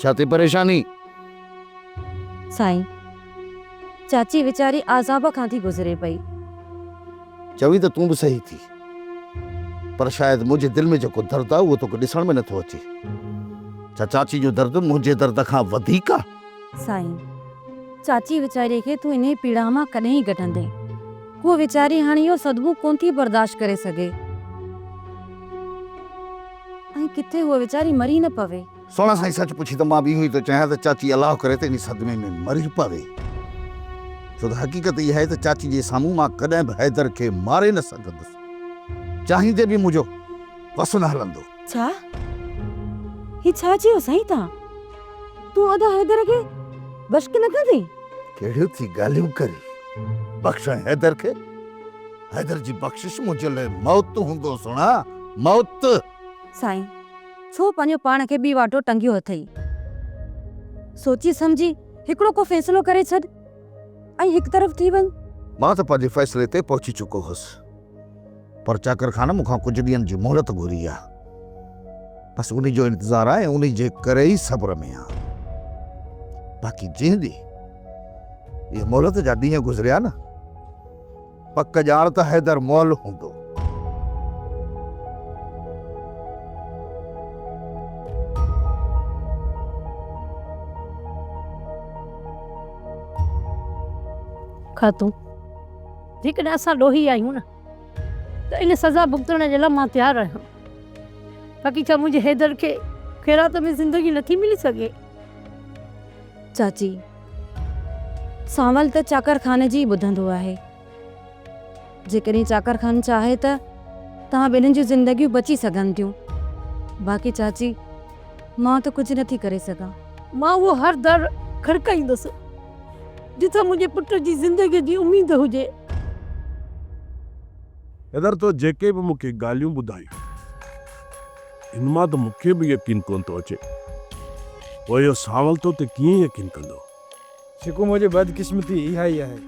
छाती परेशानी? साईं, चाची वीचारी आज़ाब खां थी गुज़रे पई। चवी तो तू भी सही थी, पर शायद मुझे दिल में जो दर्द आहे उहो तोखे ॾिसण में नथो अचे। छा चाची जो दर्द मुझे दर्द खां वधीक आहे? साईं, चाची वीचारी के तू इन्हे पीड़ा मां कॾहिं ई कढंदे। वो वीचारी हाणे इहो सदमो कोन थी बर्दाश्त करे सघे। ऐं किथे वो वीचारी मरी न पवे। सोना साईं, सच पुछी तो मां भी हुई तो चाहियां त चाची अलाह करे त इन सदमे में मरी पवे। छो त हकीकत इहा आहे त चाची जे साम्हूं मां कॾहिं बि हैदर खे मारे न सघंदुसि, चाहींदे बि मुंहिंजो वस न हलंदो। छा ही छा चयो साईं तव्हां? तू अदा हैदर के बश्क न कंदी? कहिड़ियूं थी ॻाल्हियूं करी? बख़्शां हैदर खे? हैदर जी बख़्शिश मुंहिंजे लाइ मौत हूंदो। सोना, मौत। साईं, छो पंहिंजो पाण खे ॿी वाटो टंगियो अथई? सोची समझी हिकिड़ो को फ़ैसिलो करे छॾ ऐं हिकु तरफ़ थी वञ। मां त पंहिंजे फ़ैसिले ते पहुची चुको हुअसि, पर चाकर खान मूंखां कुझु ॾींहंनि जी मोहलत घुरी आहे। बसि उन जो इंतज़ारु आहे, उन जे करे ई सब्र में आहे। बाक़ी जंहिं ॾींहुं इहे मोहलत जा ॾींहं गुज़रिया न, पक ॼाण त हैदर मोल हूंदो। खातू जेकॾहिं असां ॾोही आहियूं न त इन सज़ा भुगतण जे लाइ मां तयारु आहियां। बाक़ी छा मुंहिंजे हैदर खे ख़ैरात में ज़िंदगी नथी मिली सघे? चाची, सावल त चाकर खाने जी ॿुधंदो आहे। जेकॾहिं चाकर खान चाहे त तव्हां ॿिन्हिनि जूं ज़िंदगियूं बची सघनि थियूं। बाक़ी चाची, मां त कुझु नथी करे सघां। मां उहो हर दर खड़काईंदुसि जिथां मुंहिंजे पुट जी ज़िंदगी जी उम्मीद हुजे। हैदर तो जेके भी मूंखे ॻाल्हियूं ॿुधायूं, इन मां त मूंखे बि यकीन कोन थो अचे। पोइ इहो सावल तो ते कीअं यकीन कंदो? शिकू, मुंहिंजी बदकिस्मती इहा ई आहे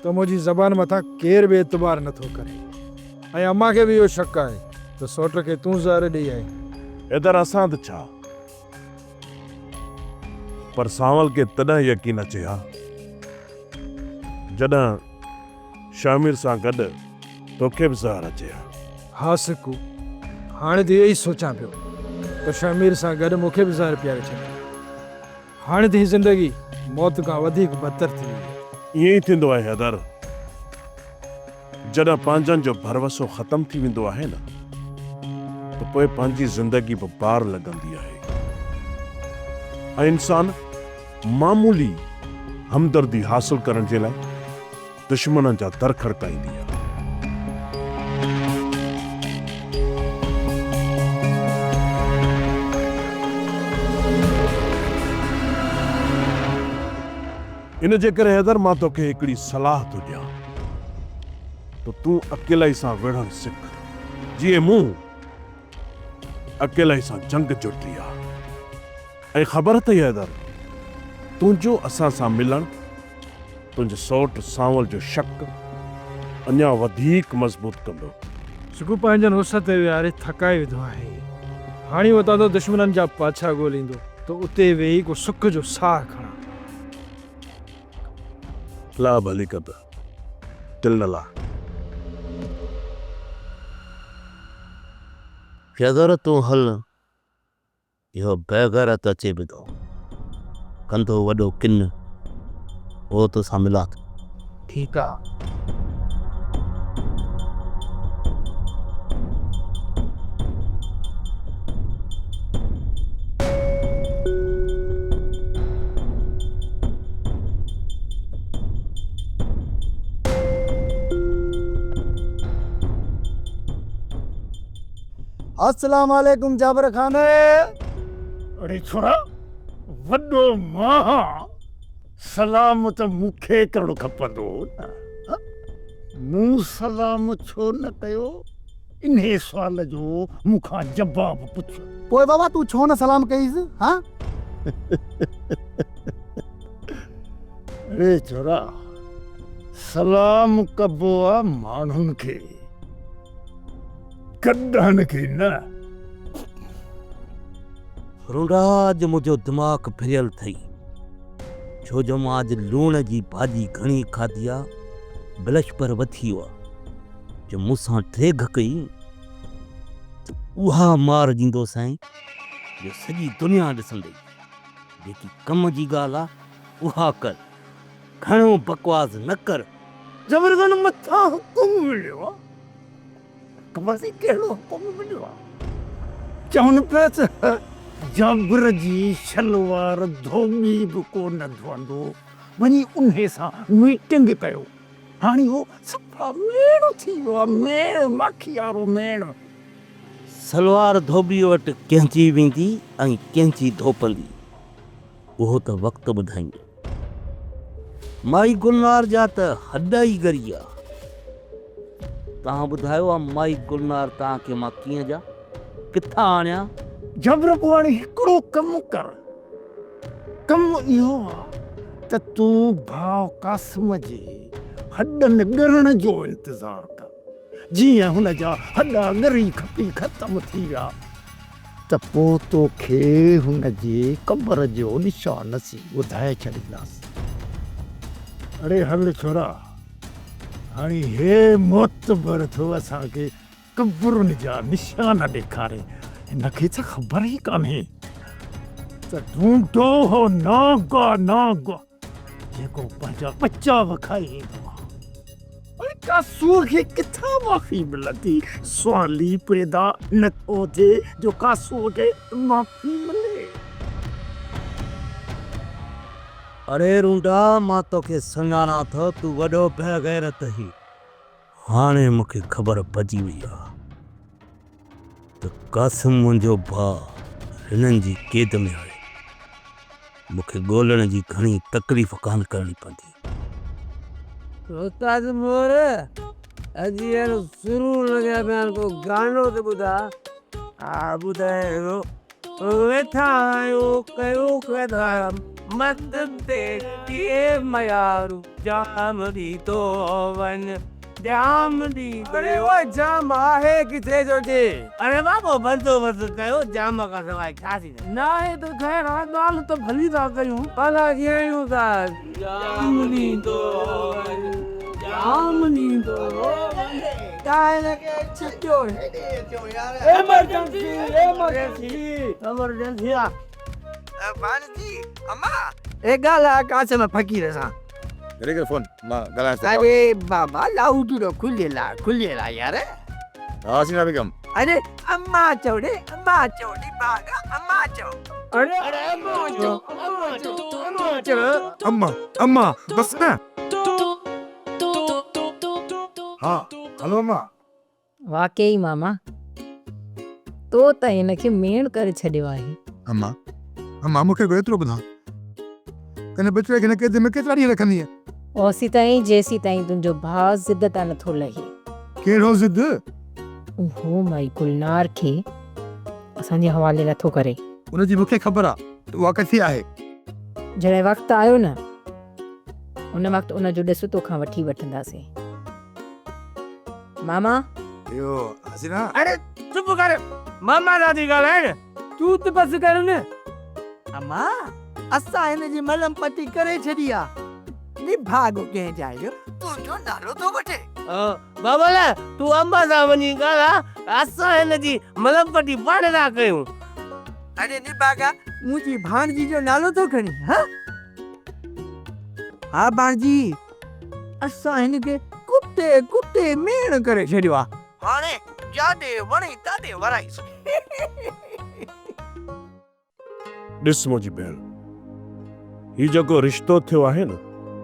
त मुंहिंजी ज़बान मथां केर बि एतबार नथो करे। ऐं अम्मा खे बि इहो शक आहे त सौट खे तूं ज़हर ॾेई आई। हैदर असां त छा, पर सावल खे तॾहिं यकीन अचे हा जॾहिं शामिर सां गॾु तोखे बि ज़हर अचे हा। हा सिकू, हाणे त इहो ई सोचां पियो त शमीर सां गॾु मूंखे बि ज़हर पीआरे छॾियो। हाणे त ही ज़िंदगी मौत खां वधीक बदतर थी वई आहे। ईअं ई थींदो आहे हैदर, जॾहिं पंहिंजनि जो भरवसो ख़तम थी वेंदो आहे न त पोइ पंहिंजी ज़िंदगी बि पार लॻंदी आहे ऐं इंसान मामूली हमदर्दी हासिल करण जे लाइ दुश्मननि जा दर खड़काईंदी आहे। इन जे करे हैदर, मां तोखे हिकिड़ी सलाह थो ॾियां त तूं अकेलाई सां विढ़ण सिख, जीअं मूं अकेलाई सां जंग जुटी आहे। ऐं ख़बर अथई हैदर, तुंहिंजो असां सां मिलण तुंहिंजे सौट सावल जो शक अञा वधीक मज़बूत कंदो। शिकू पंहिंजनि उस ते विहारे थकाए विधो आहे। हाणे उतां तो दुश्मननि जा पाछा ॻोल्हींदो त उते वेही को सुख जो साह खणा। ला भली कद दिल न ला। हैदर तूं हल, इहो बेग़ैरत अचे बि थो, कंदो वॾो किन, उहो तोसां मिलां थो। ठीकु आहे। अस्सलाम वालेकुम जाबर खान। अरे छोरा, वॾो मां सलाम त मूंखे करणो खपंदो न। मूं सलाम छो न कयो, इन्हे सुवाल जो मूंखां जवाब पुछ। पोइ बाबा तू छो न सलाम कईस? हाँ अरे छोरा, सलाम कबो आहे माण्हुनि खे, गॾनि खे न। रुंडाज मुझो दिमाग़ फिरियल थई छो जो मां अॼु लूण जी भाॼी घणी खाधी आहे ब्लश पर वथी वियो आहे जो मूंसां ड्रेग कई त उहा मार ॾींदो साईं जो सॼी दुनिया ॾिसंदई जेकी कम जी ॻाल्हि आहे उहा कर घणो बकवास न कर जबरदन मथा हुकुम मिलियो आहे कमासी कहिड़ो हुकुम मिलियो आहे चवनि पिया त जबर जी शलवार धोबी बि कोन धोअंदो वञी उन सां मीटिंग कयो हाणे उहो सफ़ा मेड़ थी वियो आहे मेड़ माखियारो मेड़ सलवार धोबी वटि कंहिंजी वेंदी ऐं कंहिंजी धोपंदी उहो त वक़्तु ॿुधाईंदो माई गुलनार जा त हॾ ई ॻरी आहे तव्हां ॿुधायो आहे माई गुलनार तव्हांखे मां कीअं जा किथां आणियां जबर पोइ हाणे हिकिड़ो कमु कर कमु इहो आहे त तूं भाउ कासिम जे हॾनि ॻरण जो इंतज़ारु कर जीअं हुन जा हॾ ॻरी खपी ख़तमु थी विया त पोइ तोखे हुन जे क़बर जो निशानसी ॿुधाए छॾींदासीं अड़े हल छोरा हाणे हे मोतबर थो असांखे क़बरुनि जा निशान ॾेखारे हिनखे त ख़बर ई कान्हे त ढूंढो हो नागा नागा जेको पंहिंजा बच्चा वखाई ईंदो आहे कासूअ खे किथां माफ़ी मिलंदी सुवाली पैदा नथो थिए जो कासूअ खे माफ़ी मिले अरे रूंडा मां तोखे सुञाणा थो तूं वॾो बेग़ैरत ही हाणे मूंखे ख़बर पइजी वई आहे त कासिम मुंहिंजो भाउ हिननि जी क़ैद में आहे मूंखे ॻोल्हण जी घणी तकलीफ़ कान करणी पवंदी उस्ताद मोर अॼु यार शुरू लॻिया पिया आहिनि को गानो त ॿुधा हा ॿुधायो वेठा आहियो कयो वेठा मत ते कीअं मयारू जाम ॾी थो वञ जाम ॾी अरे वो जाम आहे किथे जो जे अरे बाबो बंदोबस्त कयो जाम खां सवाइ छा थींदो न आहे त ख़ैर ॻाल्हि त भली था कयूं भला कीअं था जाम ॾी थो वञ जाम ॾी थो कासिम फ़कीर सां करे के फोन मां ॻाल्हाइण अरे बाबा लाउडो खुलियला यार हा सीना बेगम अरे अम्मा चौड़े बागा अम्मा चौ अरे अम्मा चौ अम्मा बस ना हाँ हलो अम्मा वाकई मामा तो त हिनखे मेण करे छॾियो आहे अम्मा मूंखे एतिरो ॿुधां कने बचड़े खे कैद में केतिरा ॾींहं रखंदी आहे ओसी ताईं जेसी ताईं तुंहिंजो भाउ ज़िद तां नथो लहे कहिड़ो ज़िद उहो माई गुलनार खे असांजे हवाले नथो करे उनजी मूंखे ख़बर आहे त उहा किथे आहे जॾहिं वक़्तु आयो न उन वक़्तु उनजो ॾिस तोखां वठी वठंदासीं मामा इहो हसीना अरे चुप कर मामा दादी ॻाल्हाइण तूं त बस कर न अम्मा असां हिन जी मलम पटी करे छॾी आहे निभागो कंहिं जाइ जो तुंहिंजो नालो थो वठे बाबा तूं अम्मा सां वञी ॻाल्हाए असां हिन जी मलम पटी पाण था कयूं अरे निभागा मुंहिंजी भाणजी जो नालो थो खणी हा भाणजी असां हिनखे कुते मेण करे छॾियो आहे हाणे जाॾे वणे ताॾे वराईस ॾिस मुंहिंजी भेण ही जेको रिश्तो थियो आहे न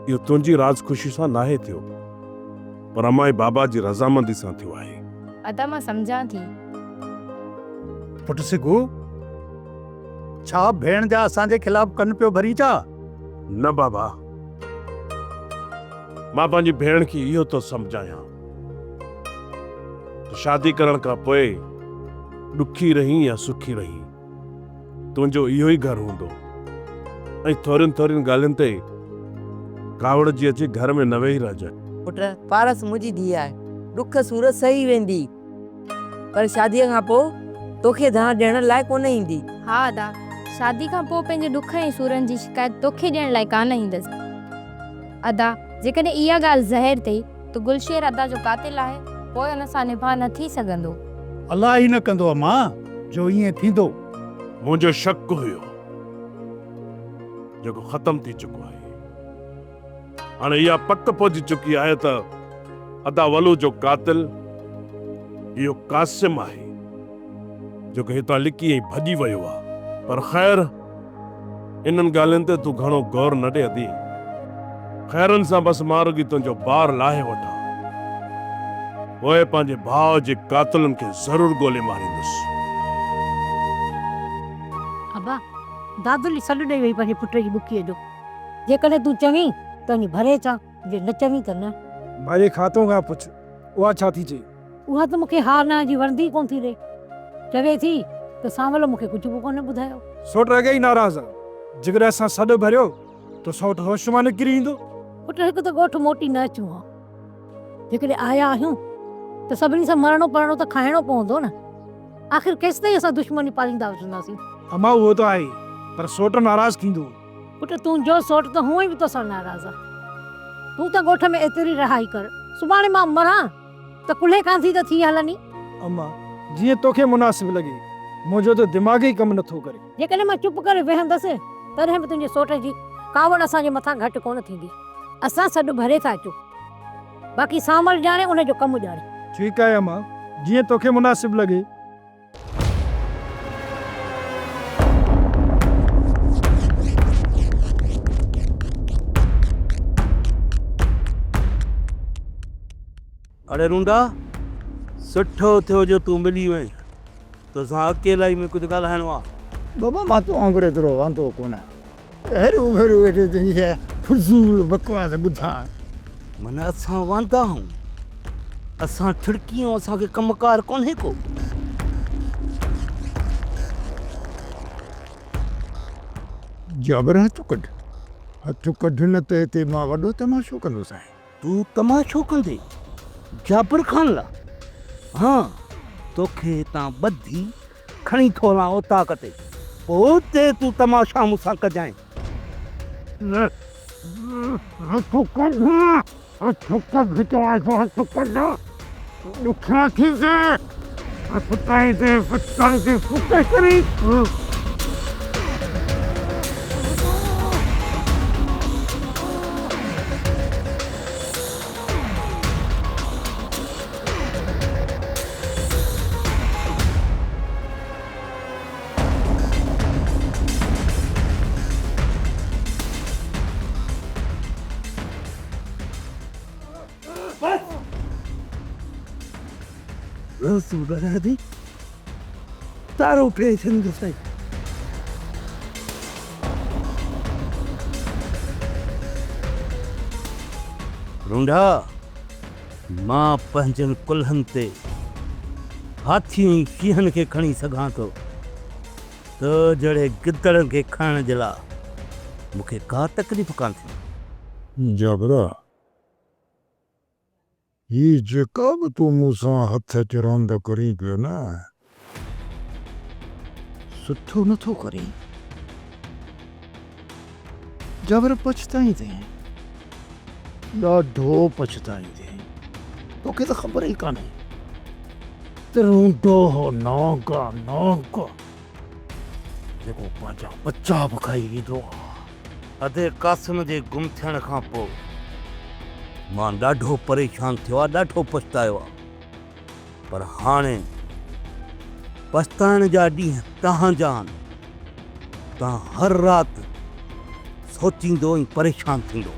इहो तुंहिंजी राज ख़ुशी सां नाहे थियो पर अम्मा ऐं बाबा जी रज़ामंदी सां थियो आहे अदा मां सम्झां थी पुट सिगू छा भेण जा असांजे खिलाफ़ कन पियो भरी छा न बाबा मां पंहिंजी भेण खे इहो थो सम्झायां शादी करण खां पोइ ॾुखी रही या सुखी रही तुंहिंजो इहो ई घर हूंदो ऐं थोरियुनि ॻाल्हियुनि ते कावड़ जी अची घर में न वेही रहिजांइ पुट पारस मुंहिंजी धीउ आहे ॾुख सूरत सही वेंदी पर शादीअ खां पोइ तोखे धार ॾियण लाइ कोन ईंदी हा अदा शादी खां पोइ पंहिंजे ॾुख ऐं सूरनि जी शिकायत तोखे ॾियण लाइ कान ईंदसि। अदा जेकॾहिं इहा ॻाल्हि ज़हर अथई त गुलशेर अदा जो कातिल आहे, पोइ हुन सां निभाउ न थी सघंदो। अलाह ई न कंदो अम्मा जो ईअं थींदो। मुंहिंजो शक हुयो जेको ख़त्म थी चुको आहे। हाणे इहा पक पहुची चुकी आहे त अदा वलू जो कातिल इहो कासिम आहे जेको हितां लिकी ऐं भॼी वियो आहे। पर ख़ैर इन्हनि ॻाल्हियुनि ते तूं घणो गौर न ॾे अदी। ख़ैरनि सां बसि मां रुॻी तुंहिंजो ॿार लाहे वठां, पोइ पंहिंजे भाउ जे कातिलनि खे ज़रूरु ॻोल्हे मारींदुसि। अबा दादुली सॾु ॾेई वई पंहिंजे पुट जी बुकीअ जो। जेकॾहिं तूं चवीं त वञी भरे अचां, जे न चवीं त न। भाई खातो खां पुछ उहा छा थी चई? उहा त मूंखे हार न जी वरंदी कोन थी रे। चवे थी त सावल मूंखे कुझु बि कोन ॿुधायो। सोट अॻे ई नाराज़ आहे। जेकॾहिं असां सॾु भरियो त सौट होश मां निकिरी ईंदो। पुट हिकु त ॻोठु मोटी न अचूं हा, जेकॾहिं आया आहियूं त सभिनी सां मरणो परणो त खाइणो पवंदो न। आख़िर केसि ताईं असां दुश्मनी पालींदा वठंदासीं। अम्मा उहो त आहे, पर सोट नाराज़ थींदो। पुट तुंहिंजो सोट त हूअं बि तोसां नाराज़ आहे। तूं त ॻोठ में एतिरी रहाई कर, सुभाणे मां मरां त कुल्हे कान थी त थी हलनी। अम्मा जीअं तोखे मुनासिब लॻे, मुंहिंजो त दिमाग़ ई कमु नथो करे। जेकॾहिं मां चुप करे वेहंदसि तॾहिं बि तुंहिंजे सोट जी कावड़ असांजे मथां घटि कोन थींदी। असां सॾु भरे था अचूं, बाक़ी सामल ॼाणे उनजो कमु ॼाणे। ठीकु आहे अम्मा, जीअं तोखे मुनासिब लॻे। अरे रूंडा, सुठो थियो जो तूं मिली वएं। तोसां अकेला ई में कुझु ॻाल्हाइणो आहे। बाबा मां तो वांगुरु एतिरो वांदो कोन आहियां। अहिड़ो भेड़ो वेठे तुंहिंजी फुज़ूल बकवास ॿुधां। माना असां वांदा आहियूं, असां ठिड़कियूं, असांखे कमकार कोन्हे को। जबर हथु कढ, हथु कढ न त हिते मां वॾो तमाशो कंदुसि। तूं तमाशो कंदे जाबिर खान ला? हाँ, तोखे हितां ॿधी खणी थो हलां ओताक ते, पोइ हुते तूं तमाशा मूंसां कजांइ। हथु कढ, हथु कढ, हथु कढ, ॾुखिया थींदे हथु ताईं ते फटकाई ते फुटे करी। रसूल तारो पेशन साईं। रूंडा, मां पंहिंजनि कुल्हनि ते हाथियुनि शींहनि खे खणी सघां थो, त जहिड़े गिदड़नि खे खाइण जे लाइ मूंखे का तकलीफ़ कान थी। जबरा, ही जेका बि तूं मूंसां हथ चिरांद करी पियो न, सुठो नथो करी। जबर पछताईंदे, ॾाढो पछताईंदे। तोखे त ख़बर ई कान्हे रूंडो हो नौका नौका जेको पंहिंजा बच्चा बि खाई ईंदो। अधे कासिम जे गुम थियण खां पोइ मां ॾाढो परेशान थियो आहे, ॾाढो पछतायो आहे। पर हाणे पछताइण जा ॾींहं तव्हांजा आहिनि। तव्हां हर राति सोचींदो ऐं परेशान थींदो।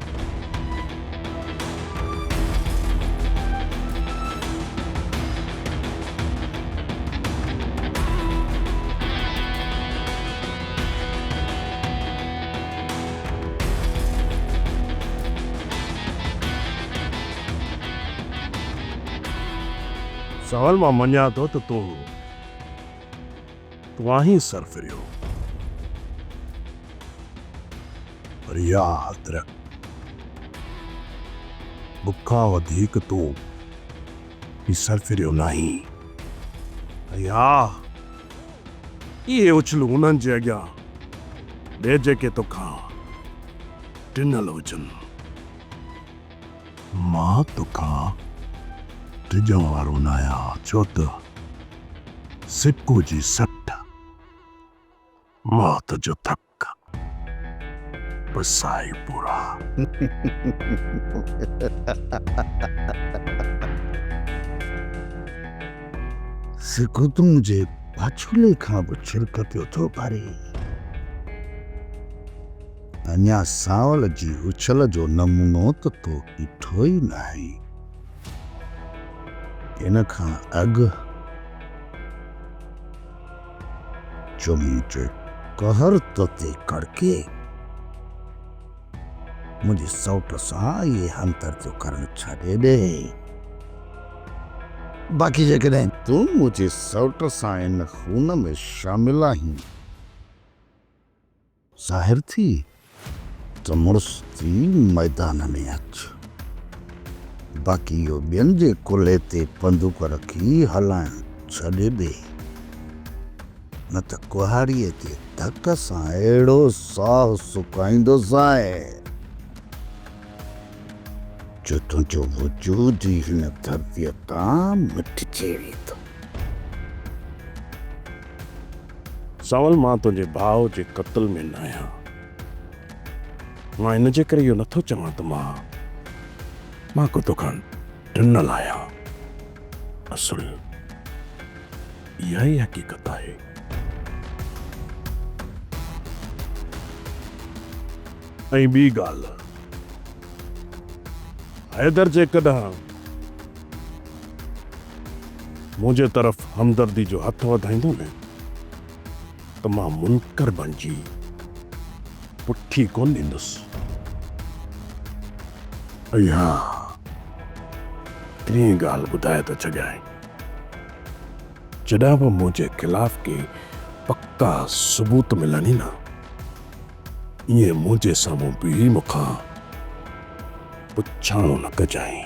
सवाल मां मञा थो त तूं ही सर फिरियो, पर यादि रख, बुखा वधीक तूं ही सर फिरियो नहीं। या इहे उछलूं उन्हनि जे अॻियां ॿिए जेके तोखां टिनल हुजनि मां तोखां टिजण वारो न आहियां छो त सिक्को जी सट मौत जो थक बसाई पूरा सिखो तू मुझे पाछुले खां बि छिरक पियो थो पारे अञा सावल जी उछल जो नमूनो त तो ॾिठो ई न आहे इन खां अॻु जो मुंहिंजे कहर ते कड़के मुंहिंजे सौट सां इहे अंतर जो करणु छॾे ॾे बाक़ी जेकॾहिं तूं मुंहिंजे सौट सां इन खून में शामिल आहीं ज़ाहिर थी त मुड़ुस थी मैदान में अच बाक़ी इहो ॿियनि जे कुल्हे ते बंदूक रखी हलाइण छॾे ॾे न त कुहाड़ीअ ते धक सां अहिड़ो साहु सुकाईंदुसि आहे जो तुंहिंजो वजूद ई हिन धरतीअ तां मिटिजी वेंदो सावल मां तुंहिंजे भाउ जे क़त्ल में न आहियां मां इन जे करे इहो नथो चवां त मां को तोखां टिनल आहियां असुल इहा ई हक़ीक़त आहे ऐं ॿी ॻाल्हि हैदर जेकॾहिं मुंहिंजे तरफ़ हमदर्दी जो हथ वधाईंदो न त मां मुनकर बणिजी पुठी कोन ॾींदुसि ऐं हा टी ॻाल्हि ॿुधाए थो छॾियां जॾहिं बि मुंहिंजे ख़िलाफ़ के पक्का सबूत मिलनि न ईअं मुंहिंजे साम्हूं बि मूंखां पुछाणो न कजांइ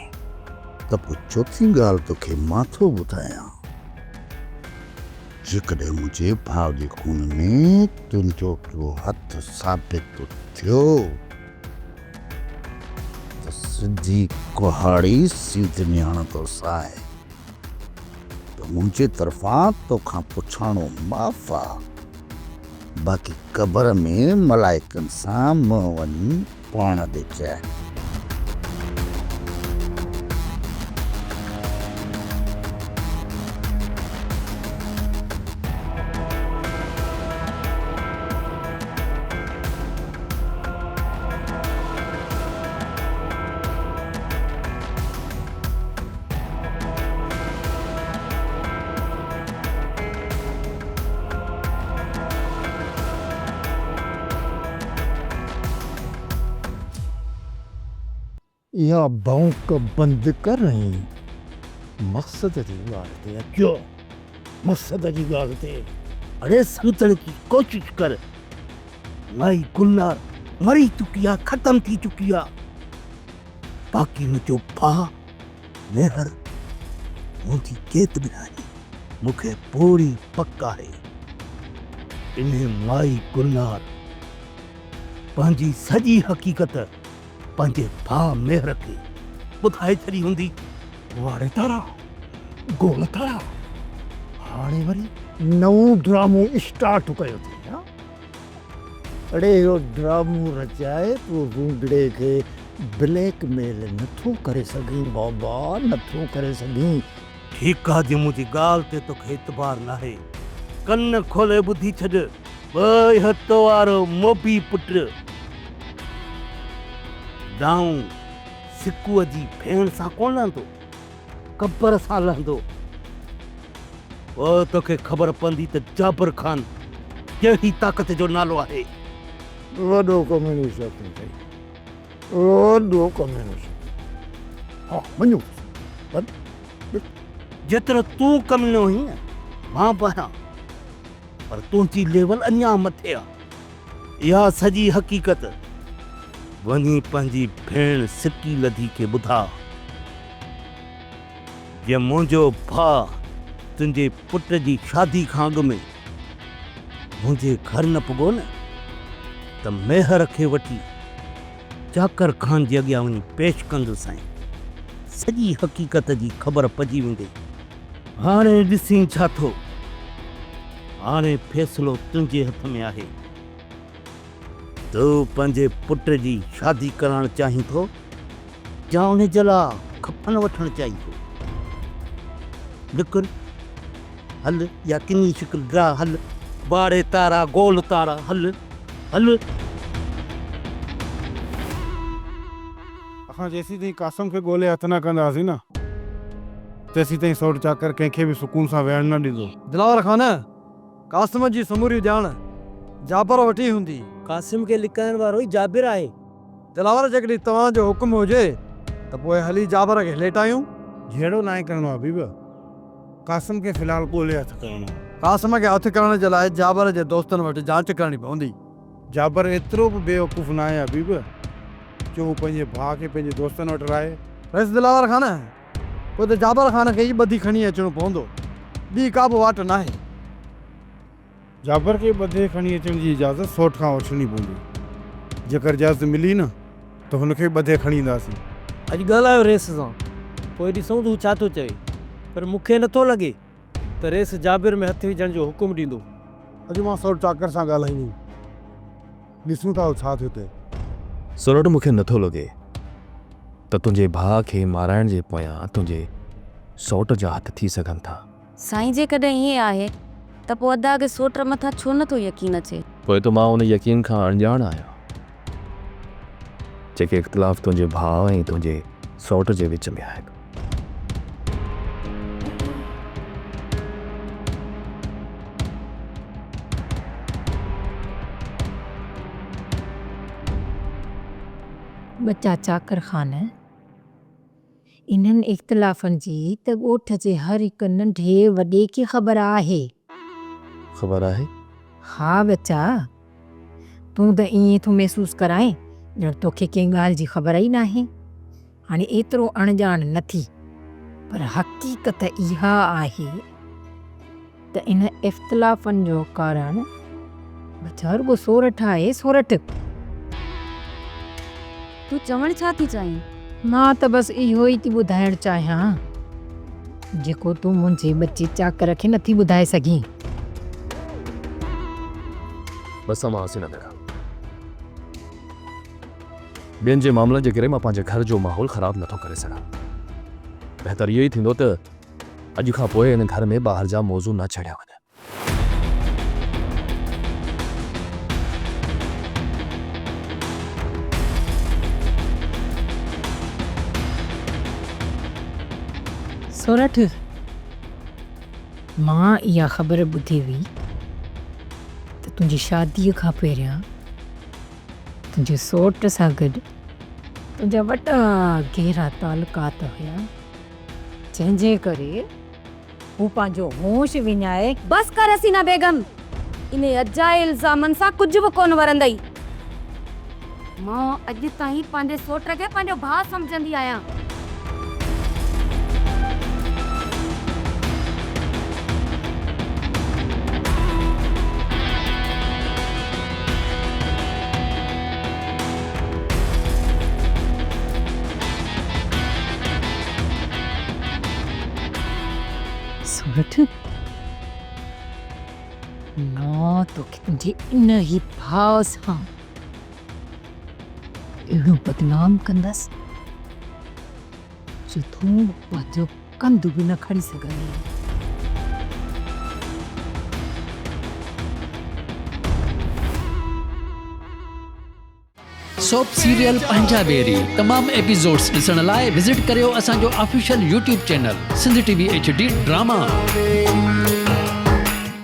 त पोइ चौथी ॻाल्हि तोखे मां थो ॿुधायां जेकॾहिं मुंहिंजे भाउ जे खून में तुंहिंजो को हथ साबित थियो त सिधी कुहाड़ी सीधे हणंदुसि आहे त मुंहिंजे तरफ़ां तोखां पुछाणो माफ़ आहे बाक़ी क़बर में मलाइकनि सां मुंहुं वञी पाण ॾे चए या भौंक बंद कर रही मक़सद जी ॻाल्हि ते अचो मक़सद जी ॻाल्हि ते अरे सम्झण की कोशिश कर माई गुलनार मरी चुकी आहे ख़त्म थी चुकी आहे बाक़ी मुंहिंजो भाउ मेहर मुंहिंजी केत बि आहे मूंखे पूरी पक आहे इन माई गुलनार पंहिंजी सॼी हक़ीक़त पंहिंजे भाउ मेहर खे ॿुधाए छॾी हूंदी वारे तारा गोल तारा हाणे वरी नओं ड्रामो स्टार्ट कयो थी हा? अड़े इहो ड्रामो रचाए तूं रूंदड़े खे ब्लैकमेल नथो करे सघीं बाबा नथो करे सघीं ठीकु आहे जी मुंहिंजी ॻाल्हि ते तोखे एतबार न आहे कन खोले ॿुधी छॾ ॿई हथ वारो मोबी पुटु दाऊं सिकूअ जी भेण सां कोन लहंदो कबर सां लहंदो पोइ तोखे ख़बर पवंदी त जाबिर ख़ान कहिड़ी ताक़त जो नालो आहे वॾो कम्युनिस्ट वॾो कम्युनिस्ट हा मञो जेतिरो तूं कमिनो हुई न मां बि आहियां पर तुंहिंजी लेवल अञा मथे आहे इहा सॼी हक़ीक़त वञी पंहिंजी भेण सिकी लधी खे ॿुधा जे मुंहिंजो भाउ तुंहिंजे पुट जी शादी खां अॻु में मुंहिंजे घर न पुॻो न त मेहर खे वठी चाकर खान जे अॻियां वञी पेश कंदुसि ऐं सॼी हक़ीक़त जी ख़बर पइजी वेंदी। हाणे ॾिसी छा थो, हाणे फ़ैसिलो तुंहिंजे हथ में आहे। तूं पंहिंजे पुट जी शादी करणु चाहीं थो या उन जे लाइ खपन वठणु चाहीं थो? निकुर हल, या किनी शिकिल ड्रा हल, बाड़े तारा गोल तारा हल हल। असां जेसीं ताईं कासम खे ॻोल्हे हथ न कंदासीं न, तेसीं ताईं सौट चाकर कंहिंखे बि सुकून सां वेहण न ॾींदो। दिलावर खान, कासिम जी समूरी ॼाण जाबिर वठी हूंदी। कासिम खे लिकाइण वारो ई जाबिर आहे। दिलावर जेकॾहिं तव्हांजो हुकुम हुजे त पोइ हली जाबिर खे लेटायूं। जहिड़ो न आहे करिणो आहे बीबा, कासिम खे फ़िलहालु ॻोल्हे हथ करिणो आहे। कासिम खे हथु करण जे लाइ जाबिर जे दोस्तनि वटि जांच करणी पवंदी। जाबिर एतिरो बि बेवकूफ़ न आहे बीबा जो हू पंहिंजे भाउ खे पंहिंजे दोस्तनि वटि रहे। रईस दिलावर खान, पोइ त जाबिर खान खे ई ॿधी खणी अचिणो पवंदो, ॿी का बि वाट नाहे। जाबिर खे ॿधे खणी अचण जी इजाज़त सौट खां वठणी पवंदी। जेकर इजाज़त मिली न त हुनखे ॿधे खणी ईंदासीं। अॼु ॻाल्हायो रेस सां, पोइ ॾिसूं तूं छा थो चए, पर मूंखे नथो लॻे त रेस जाबिर में हथु विझण जो हुकुम ॾींदो। अॼु मां सौट चाकर सां ॻाल्हाईंदुमि, ॾिसूं था छा थियो थिए। सोरठ, मूंखे नथो लॻे त तुंहिंजे भाउ खे माराइण जे पोयां तुंहिंजे सौट जा हथ थी सघनि था। साईं जेकॾहिं ईअं आहे त पोइ अदा खे सोट मथां छो नथो यकीन अचे? पोइ त मां उन यकीन खां अणॼाण आहियां। जेके इख़्तिलाफ़ तुंहिंजे भाउ ऐं तुंहिंजे सौट जे विच में आहे। बच्चा चाकर खान, इन्हनि इख़्तिलाफ़नि जी त ॻोठ जे हर हिकु नंढे वॾे खे ख़बर आहे। ख़बर आहे? हा बच्चा, तूं त ईअं थो महसूसु कराए ॼण तोखे कंहिं ॻाल्हि जी ख़बर ई नाहे। हाणे एतिरो अणॼाण न थी, पर हक़ीक़त इहा आहे त इन इख़्तिलाफ़नि जो कारण बच्चा रुॻो सोरठ आहे। सोरठ, तूं चवणु छा थी चाहीं? मां त बसि इहो ई थी ॿुधाइणु चाहियां जेको तूं मुंहिंजे बच्चे चाकर खे नथी ॿुधाए सघीं। बसि मां हसी न कयां। ॿियनि जे मामलनि जे करे मां पंहिंजे घर जो माहौल ख़राबु नथो करे सघां। बहितर इहो ई थींदो त अॼु खां पोइ हिन घर में ॿाहिरि जा मौज़ू न छॾिया वञनि। सोरठ, मां इहा ख़बर ॿुधी हुई त तुंहिंजी शादीअ खां पहिरियां तुंहिंजे सौट सां गॾु तुंहिंजा वॾा गहरा तालुकात हुया, जंहिंजे करे हू पंहिंजो होश विञाए। बस कर हसीना बेगम, इन अजाए इल्ज़ामनि सां कुझु बि कोन वरंदई। मां अॼु ताईं पंहिंजे सौट खे पंहिंजो भाउ सम्झंदी आहियां। सोरठ, मां तोखे तुंहिंजे इन ई भाउ सां अहिड़ो बदनाम कंदसि जो तूं पंहिंजो कंधु बि न खणी सघंदी। सोप सीरियल पंजाबेरी तमाम एपिसोड्स ॾिसण लाइ विज़िट करियो असांजो official YouTube channel Sindh TV HD drama.